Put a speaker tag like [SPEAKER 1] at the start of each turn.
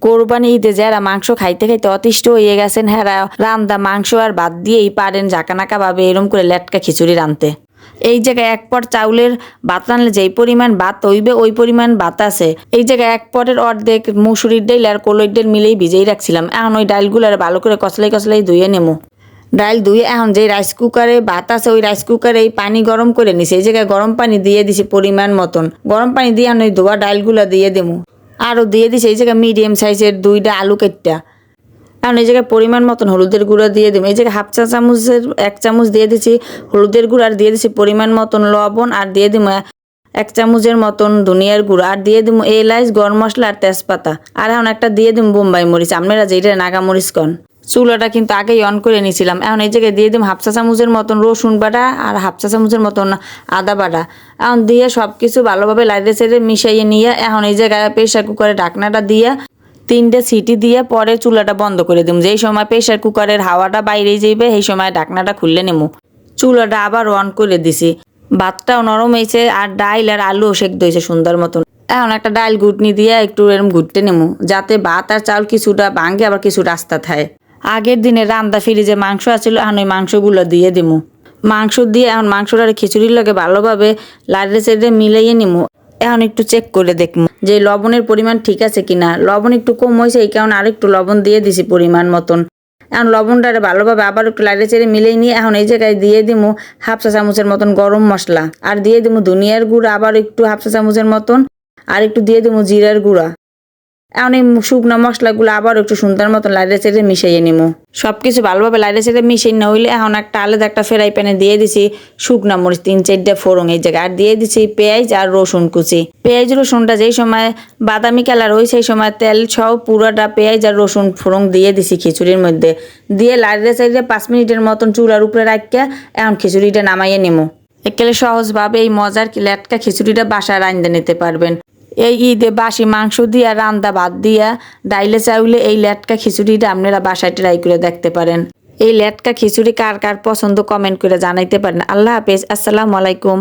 [SPEAKER 1] কোরবানি ঈদে যারা মাংস খাইতে খাইতে অতিষ্ঠ হয়ে গেছেন, হ্যাঁ রান্দা মাংস আর ভাত দিয়েই পারেন জাকানাকা ভাবে এরম করে লেটকা খিচুড়ি রানতে। এই জায়গায় এক পট চাউলের ভাত রানলে যেই পরিমাণ ভাত হইবে ওই পরিমাণ ভাত আছে। এই জায়গায় এক পটের অর্ধেক মুসুরির ডাইল আর কলইর ডাইল মিলেই ভিজেই রাখছিলাম। এখন ওই ডাইলগুলো ভালো করে কচলাই কচলাই ধুয়ে নেবো। ডাইল ধুয়ে এখন যে রাইস কুকারে ভাত আছে ওই রাইস কুকারে এই পানি গরম করে নিছি। এই জায়গায় গরম পানি দিয়ে দিছি পরিমাণ মতন। গরম পানি দিয়ে ওই ধোয়া ডাইলগুলো দিয়ে দেবো। আরও দিয়ে দিছি এই জায়গায় মিডিয়াম সাইজের 2টা আলু কেটটা। এখন এই জায়গায় পরিমাণ মতন হলুদের গুঁড়া দিয়ে দেবো। এই জায়গায় হাফ চা চামচের 1 চামচ দিয়ে দিছি হলুদের গুঁড়া, আর দিয়ে দিছি পরিমাণ মতন লবণ, আর দিয়ে দিব 1 চামচের মতন ধনিয়ার গুঁড়া, আর দিয়ে দিব এলাচ, গরম মশলা আর তেজপাতা। আর এখন একটা দিয়ে দিব বোম্বাই মরিচ, আপনারা যেটা নাগা মরিচ কন। চুলাটা কিন্তু আগেই অন করে নিয়েছিলাম। এখন এই জায়গায় দিয়ে দিব হাফ চা চামচের মতন রসুন বাটা আর হাফ চা চামচের মতন আদা বাটা। এখন দিয়ে সব কিছু ভালোভাবে লাইড়ে চেড়ে মিশাইয়ে নিয়ে এখন এই জায়গায় প্রেশার কুকারে ঢাকনাটা দিয়ে 3টে সিটি দিয়ে পরে চুলাটা বন্ধ করে দিব। যেই সময় প্রেশার কুকারের হাওয়াটা বাইরে যাইবে সেই সময় ঢাকনাটা খুললে নেবো। চুলাটা আবার অন করে দিছি। ভাতটাও নরম হয়েছে আর ডাইল আর আলুও সেদ্ধ হয়েছে সুন্দর মতন। এখন একটা ডাইল ঘুটনি দিয়ে একটু এরকম ঘুরতে নেবো, যাতে ভাত আর চাউল কিছুটা ভাঙে আবার কিছু রাস্তা থাকে। আগের দিনে রান্দা ফ্রিজে মাংস আছিল, এখন ওই মাংসগুলো দিয়ে দিব। মাংস দিয়ে এখন মাংসটা খিচুড়ির লগে ভালোভাবে লাড়ে চেড়ে মিলাইয়ে নিমু। এখন একটু চেক করে দেখবো যে লবণের পরিমাণ ঠিক আছে কিনা। লবণ একটু কম হয়েছে, এই কারণে আর একটু লবণ দিয়ে দিছি পরিমাণ মতন। এখন লবণটা ভালোভাবে আবার একটু লাড়ে চেড়ে মিলিয়ে নিয়ে এখন এই জায়গায় দিয়ে দিব হাফ চা চামচের মতন গরম মশলা, আর দিয়ে দিব ধনিয়ার গুঁড়া আবার একটু হাফ চা চামচের মতন, আর একটু দিয়ে দিব জিরার গুঁড়া। এখন এই শুকনো মশলাগুলো আবার একটু সুন্দর মতন লাইড়ে চেড়ে মিশিয়ে নিবো। সবকিছু ভালোভাবে লাইড়ে চেড়ে মিশিয়ে না হইলে এখন একটা আলাদা একটা ফ্রাই প্যানে দিয়ে দিছি শুকনো মরিচ 3-4টা ফোড়ন এই জায়গায়, আর দিয়ে দিছি পেঁয়াজ আর রসুন কুচি। পেঁয়াজ রসুনটা যেই সময় বাদামি কালার হয় সেই সময় তেল সহ পুরোটা পেঁয়াজ আর রসুন ফোড়ন দিয়ে দিছি খিচুড়ির মধ্যে। দিয়ে লাইড়ে চেড়ে 5 মিনিটের মতন চুলার উপরে রাখিয়া এখন খিচুড়িটা নামাইয়ে নেবো। একেবারে সহজভাবে এই মজার লেটকা খিচুড়িটা বাসায় রাঁধতে নিতে পারবেন। এই ঈদে বাসি মাংস দিয়া রান্দা ভাত দিয়া ডাইলে চাউলে এই লেটকা খিচুড়িটা আপনারা বাসায় ট্রাই করে দেখতে পারেন। এই লেটকা খিচুড়ি কার কার পছন্দ কমেন্ট করে জানাইতে পারেন। আল্লাহ হাফেজ, আসসালামু আলাইকুম।